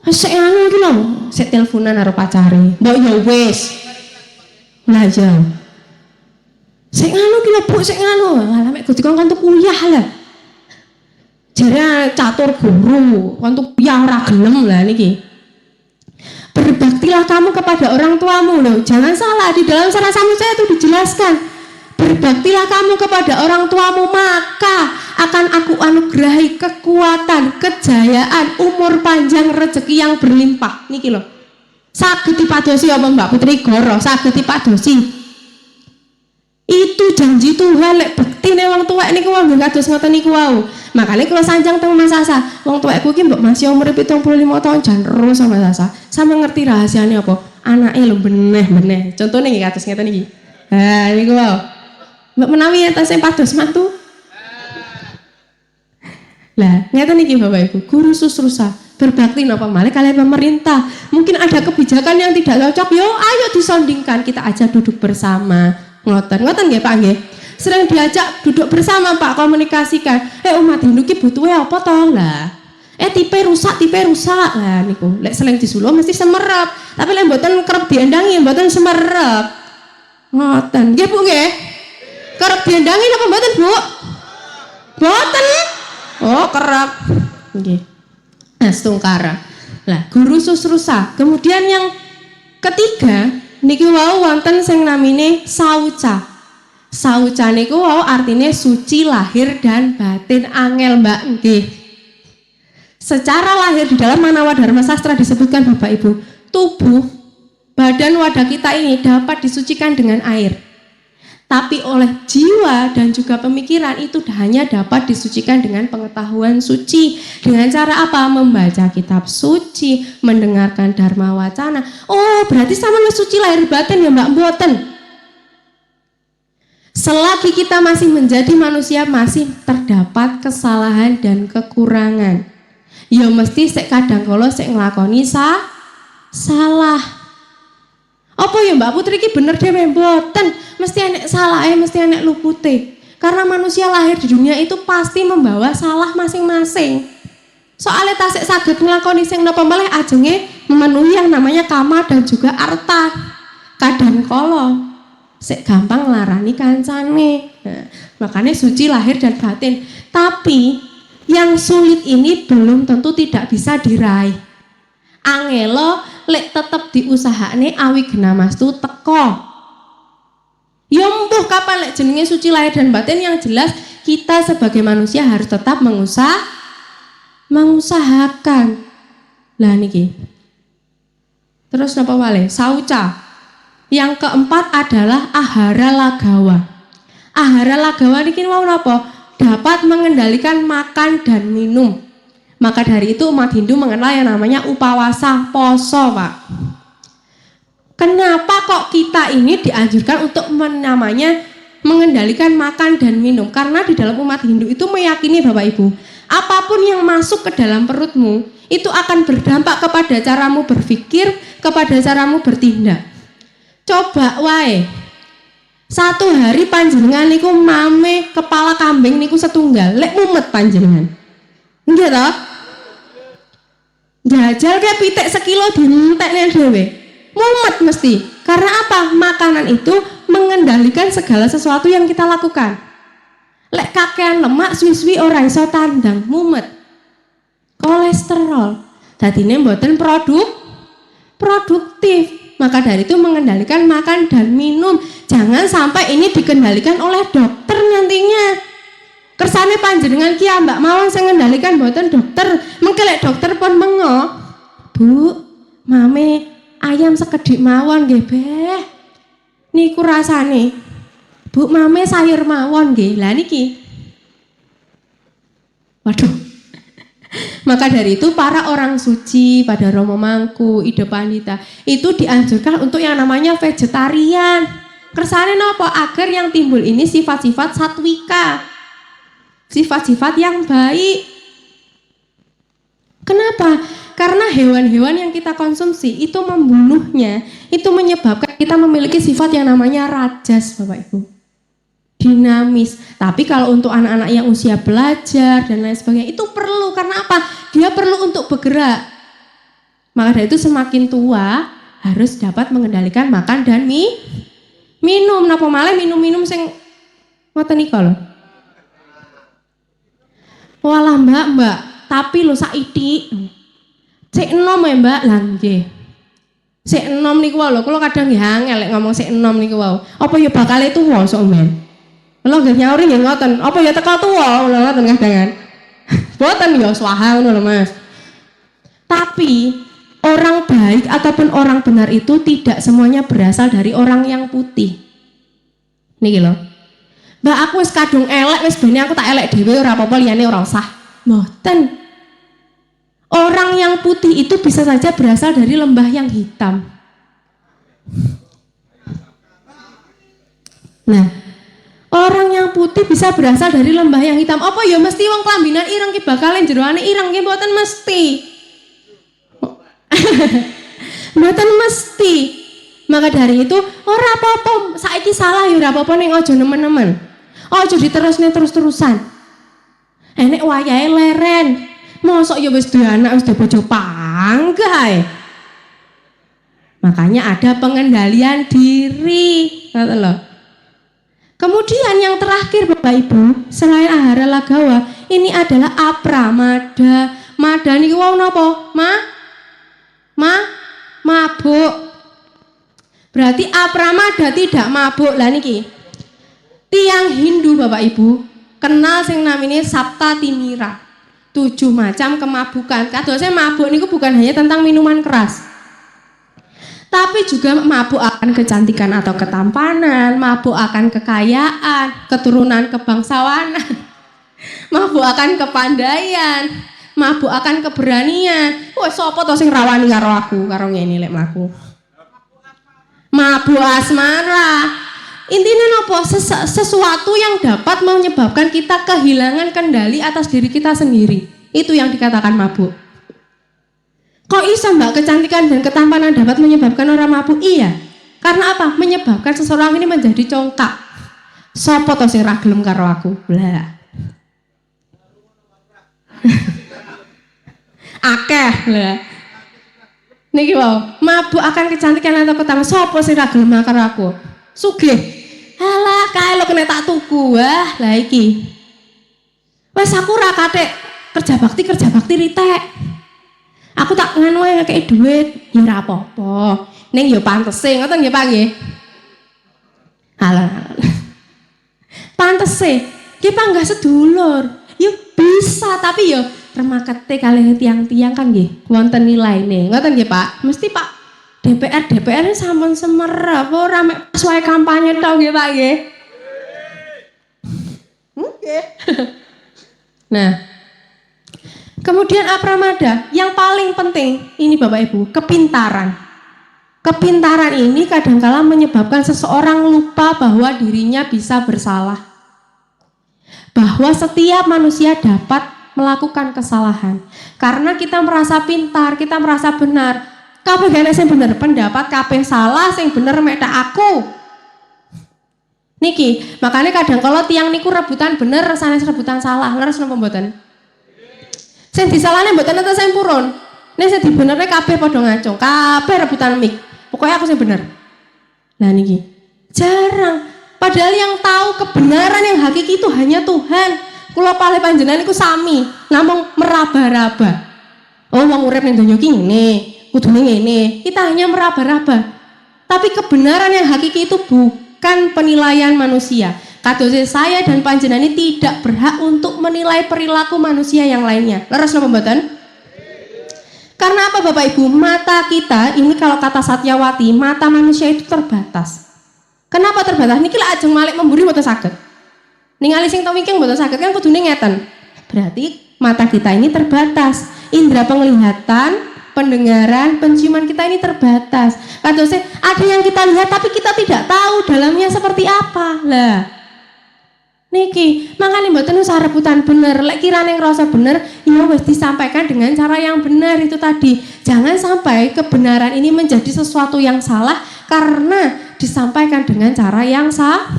"Sik anu iki lho, sik teleponan karo pacare." "Mbok ya wis." Lah ya. Sik anu iki lho, Bu, sik anu. Lah mek dikon tuku uyah lah. Jare catur guru, untuk yang ora gelem lah niki. Berbaktilah kamu kepada orang tuamu loh. Jangan salah, di dalam Sarah Samuel itu dijelaskan. Berbaktilah kamu kepada orang tuamu, maka akan aku anugerahi kekuatan, kejayaan, umur panjang, rezeki yang berlimpah. Niki loh. Saged dipadosi apa Mbak Putri Goro? Saged dipadosi. Itu janji Tuhan lek bektine wong tuwek niku wong kados ngoten niku wau. Makane kula sanjang teng Mas Sasa, wong tuwekku iki mbok masih umur 75 tahun jan terus sama Sasa. Sampe ngerti rahasiane apa? Anake lho beneh-beneh. Contone nggih kados ngeten iki. Ha niku wau. Mbok menawi enten sing pados mantu. Lah, ngeten iki Bapak Ibu, guru susrusa berbakti napa malih kalian pemerintah. Mungkin ada kebijakan yang tidak cocok, yo ayo disondingkan, kita ajak duduk bersama. Ngoten nggih Pak nggih. Sering diajak duduk bersama Pak, komunikasikan. Umat Hindu ki butuhe apa to lah? Tipe rusak lah niku. Lek seleng disuluh mesti semerep. Tapi lek mboten kerep diendangi mboten semerep. Ngoten nggih Bu nggih. Kerep diendangi napa mboten Bu? Mboten. Oh, kerep. Nggih. Nah, setungkara. Lah, guru susrusa. Kemudian yang ketiga niki wau wonten sing namine sauca. Sauca niku wau artine suci lahir dan batin angel Mbak nggih. Secara lahir di dalam Manawa Dharma Sastra disebutkan Bapak Ibu, tubuh badan wadah kita ini dapat disucikan dengan air. Tapi oleh jiwa dan juga pemikiran itu hanya dapat disucikan dengan pengetahuan suci. Dengan cara apa? Membaca kitab suci, mendengarkan dharma wacana. Oh, berarti sama suci lahir batin ya Mbak mboten. Selagi kita masih menjadi manusia masih terdapat kesalahan dan kekurangan. Ya mesti sek kadang kala sek nglakoni salah. Apa ya Mbak Putri ki bener dhewe mboten, mesti enek salahe, mesti enek lupute. Karena manusia lahir di dunia itu pasti membawa salah masing-masing. Soalnya tasik saged nglakoni sing napa malih ajenge memenuhi yang namanya kama dan juga arta. Kadang kala sik gampang nglarani kancane. Nah, makanya suci lahir dan batin. Tapi yang sulit ini belum tentu tidak bisa diraih. Angelo lek tetep diusahakne awi genamastu teko. Ya mbuh kapan lek jenenge suci lahir dan batin, yang jelas kita sebagai manusia harus tetap mengusahakan. Lah niki. Terus napa wale? Sauca. Yang keempat adalah ahara lagawa. Ahara lagawa niki wau napa? Dapat mengendalikan makan dan minum. Maka dari itu umat Hindu mengenal yang namanya upawasa, poso Pak. Kenapa kok kita ini dianjurkan untuk namanya mengendalikan makan dan minum? Karena di dalam umat Hindu itu meyakini Bapak Ibu, apapun yang masuk ke dalam perutmu itu akan berdampak kepada caramu berpikir, kepada caramu bertindak. Coba wae, 1 hari panjenengan niku mame kepala kambing niku setunggal, lek mumet panjenengan. Nggih toh? Jajal kayak pitik sekilo dientekne dhewe. Mumet mesti. Karena apa? Makanan itu mengendalikan segala sesuatu yang kita lakukan. Lek kakean lemak suwi-suwi ora iso tandang, mumet. Kolesterol. Dadine mboten produktif. Maka dari itu mengendalikan makan dan minum. Jangan sampai ini dikendalikan oleh dokter nantinya. Kersane panjenengan ki Mbak mawon sing ngendalikan mboten dokter. Mengke lek dokter pun mengo, Bu, mame ayam sekedhik mawon nggih, Beh. Niku rasane. Bu, mame sayur mawon nggih. Lah niki. Waduh. Maka dari itu para orang suci pada Romo Mangku, Ida Pandita itu dianjurkan untuk yang namanya vegetarian. Kersane napa? Agar yang timbul ini sifat-sifat satwika. sifat-sifat yang baik. Kenapa? Karena hewan-hewan yang kita konsumsi itu membunuhnya, itu menyebabkan kita memiliki sifat yang namanya rajas, Bapak Ibu. Dinamis. Tapi kalau untuk anak-anak yang usia belajar dan lain sebagainya itu perlu. Karena apa? Dia perlu untuk bergerak. Maka dari itu semakin tua harus dapat mengendalikan makan dan minum. Napa malah minum-minum sing ngoten nika lho. Walah Mbak, tapi lho saiki sik enom ya Mbak, lah nggih. Sik enom niku wae lho, kula kadang nggih angel lek ngomong sik enom niku wae. Apa ya bakal tuwa sok men. Lho nggih nyauri nggih ngoten, apa ya teko tuwa lho ngoten kadang. Boten ya swaha ngono lho Mas. Tapi orang baik ataupun orang benar itu tidak semuanya berasal dari orang yang putih. Niki lho. Mbak aku wis kadung elek wis bene aku tak elek dhewe ora apa-apa liyane ora usah. Mboten. Orang yang putih itu bisa saja berasal dari lembah yang hitam. Nah, orang yang putih bisa berasal dari lembah yang hitam. Apa ya mesti wong klambinan ireng ki bakalen jeroane ireng ki mboten mesti. Mboten mesti. Maka dari itu ora apa-apa, saiki salah ya ora apa-apa ning aja nemen-nemen. Aja diterusne terus-terusan. Enek wayahe leren. Mosok ya wis duwe anak wis duwe bojo panggah. Makanya ada pengendalian diri, ngoten lho. Kemudian yang terakhir Bapak Ibu, selain ahara lagawa, ini adalah apramada. Mada niku wau napa? Mabuk. Berarti apramada tidak mabuk. Lah niki. Tiang Hindu Bapak Ibu, kenal sing namine Sapta Timira. 7 macam kemabukan. Kadosnya mabuk niku bukan hanya tentang minuman keras. Tapi juga mabuk akan kecantikan atau ketampanan, mabuk akan kekayaan, keturunan kebangsawanan, mabuk akan kepandaian, mabuk akan keberanian. Wes sapa to sing rawani karo aku, karo ngene lek mlaku. Mabuk asmara. Intinya apa? Sesuatu yang dapat menyebabkan kita kehilangan kendali atas diri kita sendiri. Itu yang dikatakan mabuk. Kok bisa Mbak kecantikan dan ketampanan dapat menyebabkan orang mabuk? Iya. Karena apa? Menyebabkan seseorang ini menjadi congkak. Sopo to sing ra gelem karo aku? Lah. Akeh lah. Niki wae, mabuk akan kecantikan atau ketampanan. Sopo sing ra gelem karo aku? Sugih. Alah kae lo kena tak tuku. Wah, lah iki. Wes aku ra katik kerja bakti ritek. Aku tak nganu ae ngekeki duit, ya ora apa-apa. Ning ya pantese, ngoten nggih Pak nggih. Alah. Pantese, ki panggah sedulur. Ya bisa, tapi ya remakete kalih tiang-tiang kan nggih wonten nilaine. Ngoten nggih Pak. Mesti Pak DPR ini sampun semerap ora mek pas wae kampanye tok nggih Pak nggih. Nggih. Nah, kemudian apramada yang paling penting ini Bapak Ibu, kepintaran. Kepintaran ini kadangkala menyebabkan seseorang lupa bahwa dirinya bisa bersalah. Bahwa setiap manusia dapat melakukan kesalahan. Karena kita merasa pintar, kita merasa benar. Kabeh gak sing bener, pendapat kabeh salah, sing bener mek tak aku. Niki, makanya kadang kalau tiang niku rebutan bener, sanes rebutan salah, leres napa mboten? Sing disalahne mboten enten sing purun. Nek sing dibenerne kabeh padha ngacung, kabeh rebutan mik. Pokoknya aku sing bener. Nah niki, jarang. Padahal yang tahu kebenaran yang hakiki itu hanya Tuhan. Kula palih panjenengan niku sami, namung meraba-raba. Oh, wong urip ning donya ki ngene. Kudune ngene, kita hanya meraba-raba. Tapi kebenaran yang hakiki itu bukan penilaian manusia. Kadosé saya dan panjenengan ini tidak berhak untuk menilai perilaku manusia yang lainnya. Leres napa mboten? Karena apa Bapak Ibu? Mata kita, ini kalau kata Satyawati, mata manusia itu terbatas. Kenapa terbatas? Niki lek ajeng malik memburi mboten saged. Ningali sing tau wingking mboten saged kan kudune ngeten. Berarti mata kita ini terbatas. Indra penglihatan, pendengaran, penciuman kita ini terbatas. Kadosnya ada yang kita lihat tapi kita tidak tahu dalamnya seperti apa. Lah, Niki, makanya mboten usah rebutan bener. Lek kirane ngrasa bener, ya wis disampaikan dengan cara yang benar itu tadi. Jangan sampai kebenaran ini menjadi sesuatu yang salah karena disampaikan dengan cara yang salah.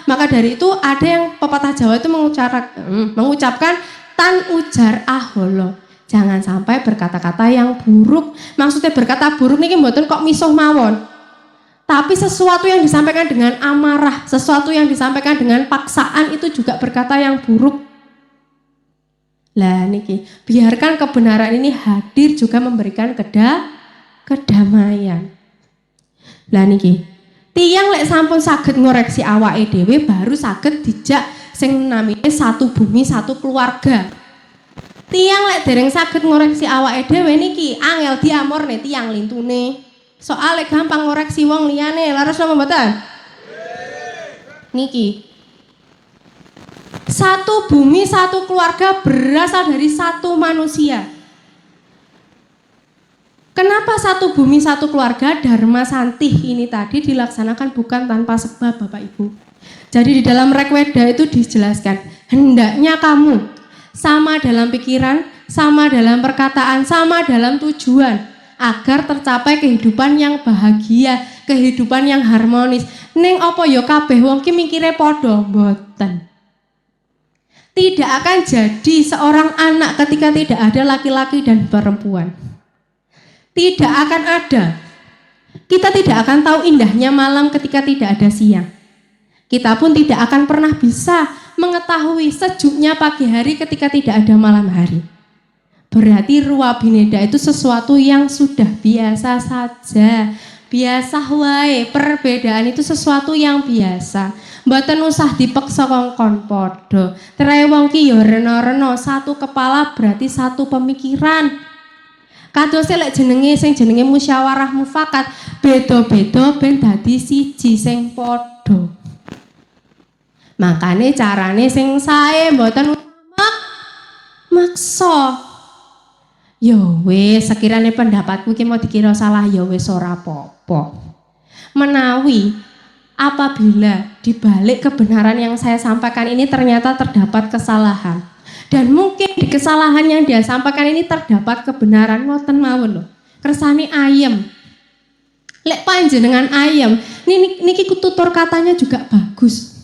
Maka dari itu ada yang pepatah Jawa itu mengucapkan tan ujar aholo. Jangan sampai berkata-kata yang buruk. Maksudnya berkata buruk niki mboten kok misuh mawon. Tapi sesuatu yang disampaikan dengan amarah, sesuatu yang disampaikan dengan paksaan itu juga berkata yang buruk. Lah niki, biarkan kebenaran ini hadir juga memberikan kedamaian. Lah niki, tiyang lek sampun saged ngoreksi awake dhewe baru saged dijak sing namine satu bumi satu keluarga. Tiyang lek dereng saged ngoreksi awake dhewe niki angel diamorne tiyang lintune. Soalnya gampang ngoreksi wong liyane, laras napa mboten? Niki. Satu bumi, satu keluarga berasal dari satu manusia. Kenapa satu bumi, satu keluarga? Dharma Santih ini tadi dilaksanakan bukan tanpa sebab, Bapak Ibu. Jadi di dalam Rekweda itu dijelaskan, hendaknya kamu sama dalam pikiran, sama dalam perkataan, sama dalam tujuan. Agar tercapai kehidupan yang bahagia, kehidupan yang harmonis. Ning apa ya kabeh wong ki mikire padha mboten. Tidak akan jadi seorang anak ketika tidak ada laki-laki dan perempuan. Tidak akan ada. Kita tidak akan tahu indahnya malam ketika tidak ada siang. Kita pun tidak akan pernah bisa mengetahui sejuknya pagi hari ketika tidak ada malam hari. Berarti ruwa bineda itu sesuatu yang sudah biasa saja. Biasa wae, perbedaan itu sesuatu yang biasa. Mboten usah dipeksa kongkon padha. Tere wong ki ya rena-rena, satu kepala berarti satu pemikiran. Kadose lek jenenge musyawarah mufakat, beda-beda ben dadi siji sing padha. Makane carane sing sae mboten maksa. Yo wis sekiranya pendapatku ki mau dikira salah ya wis ora apa-apa. Menawi apabila dibalik kebenaran yang saya sampaikan ini ternyata terdapat kesalahan dan mungkin di kesalahan yang dia sampaikan ini terdapat kebenaran, ngoten mawon lho. Kersane ayem. Lek panjenengan ayem, niki tutur katanya juga bagus.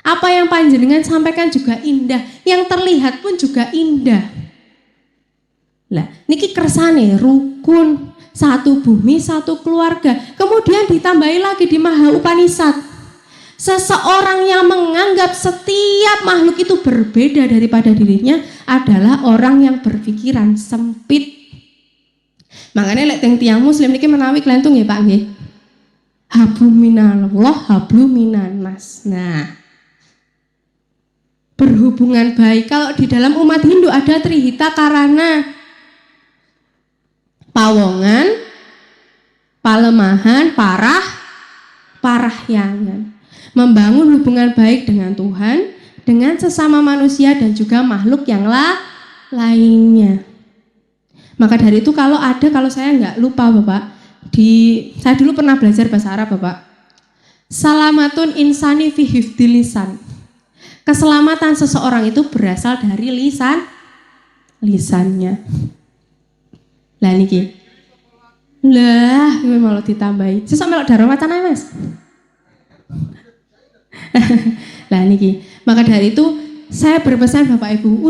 Apa yang panjenengan sampaikan juga indah, yang terlihat pun juga indah. Lah, niki kersane rukun, satu bumi, satu keluarga. Kemudian ditambahi lagi di Maha Upanishad. Seseorang yang menganggap setiap makhluk itu berbeda daripada dirinya adalah orang yang berpikiran sempit. Makanya lek teng tiyang muslim niki menawi kelentung nggih Pak nggih. Hablu minallah, hablu minannas. Nah, berhubungan baik. Kalau di dalam umat Hindu ada Trihita Karana. Pawongan, palemahan, parahyangan. Membangun hubungan baik dengan Tuhan, dengan sesama manusia dan juga makhluk yang lainnya. Maka dari itu kalau saya nggak lupa Bapak, saya dulu pernah belajar bahasa Arab Bapak. Salamatun insani fi hifdil lisan. Keselamatan seseorang itu berasal dari lisannya. Lah niki. Lah, ini malah ditambahi. Sesuk melok daro macane Mas. Lah niki. Maka dari itu saya berpesan Bapak Ibu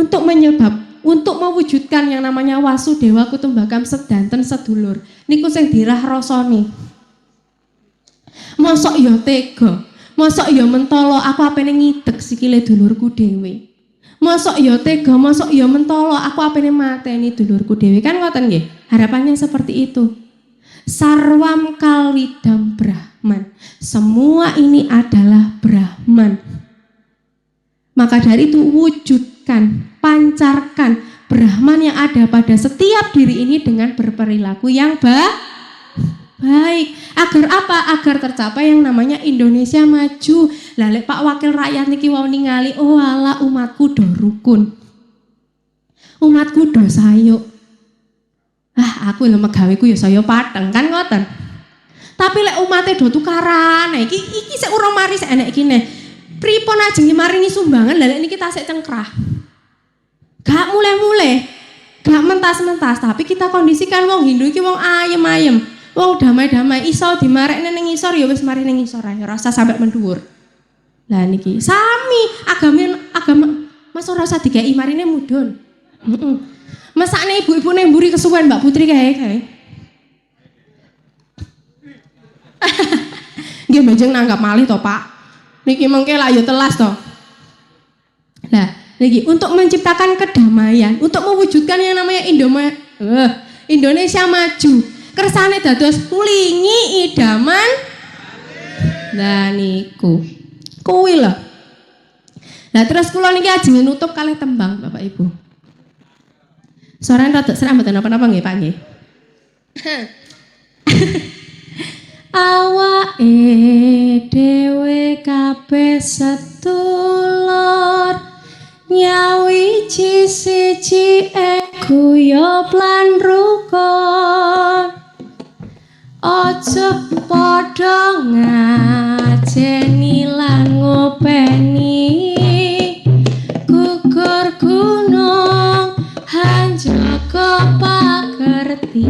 untuk mewujudkan yang namanya Wasudewa Kutumbakam sedanten sedulur. Niku sing dirah rasane. Mosok ya tega, mosok ya mentolo aku apene ngidek sikile dulurku dhewe. Mosok ya tega, mosok ya mentolo aku apene mateni dulurku dhewe. Kan ngoten nggih? Harapannya seperti itu. Sarwam kalwidam Brahman. Semua ini adalah Brahman. Maka dari itu wujudkan, pancarkan Brahman yang ada pada setiap diri ini dengan berperilaku yang baik. Agar apa? Agar tercapai yang namanya Indonesia maju. Lah Pak Wakil Rakyat niki wau ningali, oh ala umatku do rukun. Umatku do sayuk. Aku lho megaweku ya saya pateng kan ngoten. Tapi lek umate do tukaran, iki sik urung mari sik enek iki neh. pripun ajeng maringi sumbangan lha niki tasik cengkrah. Gak mulai-mulai, gak mentas-mentas, tapi kita kondisikan wong Hindu iki wong ayem-ayem, wong damai-damai, iso dimarekne ning ngisor ya wis mari ning ngisor ae, ora usah sampe mendhuwur. Lah niki sami agama Mas ora usah dikeki marine mudhun. Heeh. Mesakne ibu-ibu ning mburi kesuwen Mbak Putri kae. Nggih benjing nanggap malih to, Pak. Niki mengke lak yo telas to. Lah, niki untuk menciptakan kedamaian, untuk mewujudkan yang namanya Indonesia maju. Kersane dados ulingi idaman. Lah niku. Kuwi lho. Lah terus kula niki ajeng nutup kalih tembang Bapak Ibu. Suarane rada serak mboten napa-napa nggih Pak nggih. Awake dhewe kabeh sedulur nyawiji siji guyub lan rukun aja padha ngajeni lan ngopeni gugur gunung hanjaka pagerti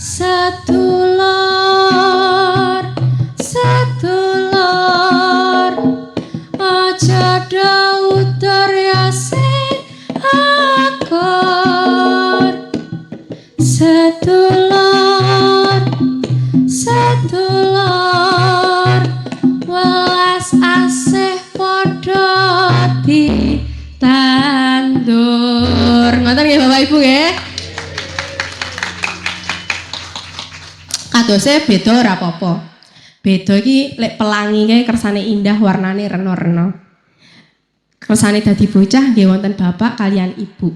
sedulur aja dautur ya sing akor sedulur welas asih padha ditandur. Ngoten nggih Bapak Ibu nggih. Kadose beda ora apa-apa. Beda iki lek pelangi kae kersane indah warnane rena-rena. Kersane dadi bocah nggih wonten bapak kalian ibu.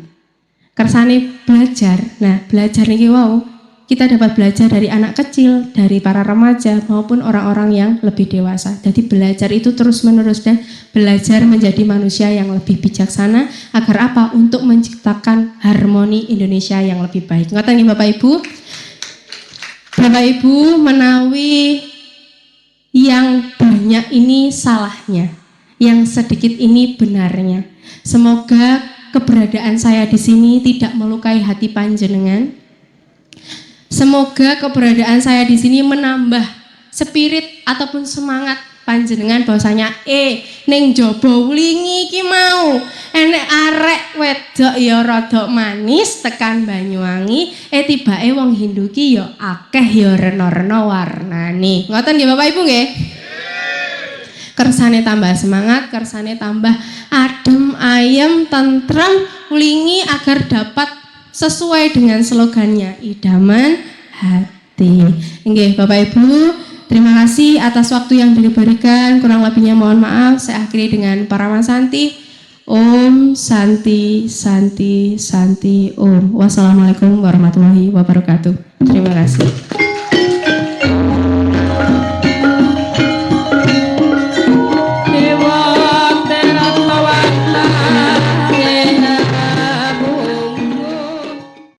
Kersane belajar. Nah, belajar niki wau kita dapat belajar dari anak kecil, dari para remaja maupun orang-orang yang lebih dewasa. Jadi belajar itu terus-menerus dan belajar menjadi manusia yang lebih bijaksana agar apa? Untuk menciptakan harmoni Indonesia yang lebih baik. Ngoten nggih Bapak Ibu? Bapak Ibu menawi yang banyak ini salahnya, yang sedikit ini benarnya. Semoga keberadaan saya di sini tidak melukai hati panjenengan. Semoga keberadaan saya di sini menambah spirit ataupun semangat panjenengan bahwasanya ning jaba ulingi iki mau enek arek wedok ya rada manis tekan Banyuwangi tibake wong Hindu ki ya akeh ya rena-rena warnane. Ngoten nggih Bapak Ibu nggih? Kersane tambah semangat, kersane tambah adem, ayem, tentrem, ulingi agar dapat sesuai dengan slogannya idaman hati. Nggih Bapak Ibu, terima kasih atas waktu yang diberikan. Kurang lebihnya mohon maaf. Saya akhiri dengan Parama Santi. Om Santi Santi Santi Om. Wassalamualaikum warahmatullahi wabarakatuh. Terima kasih.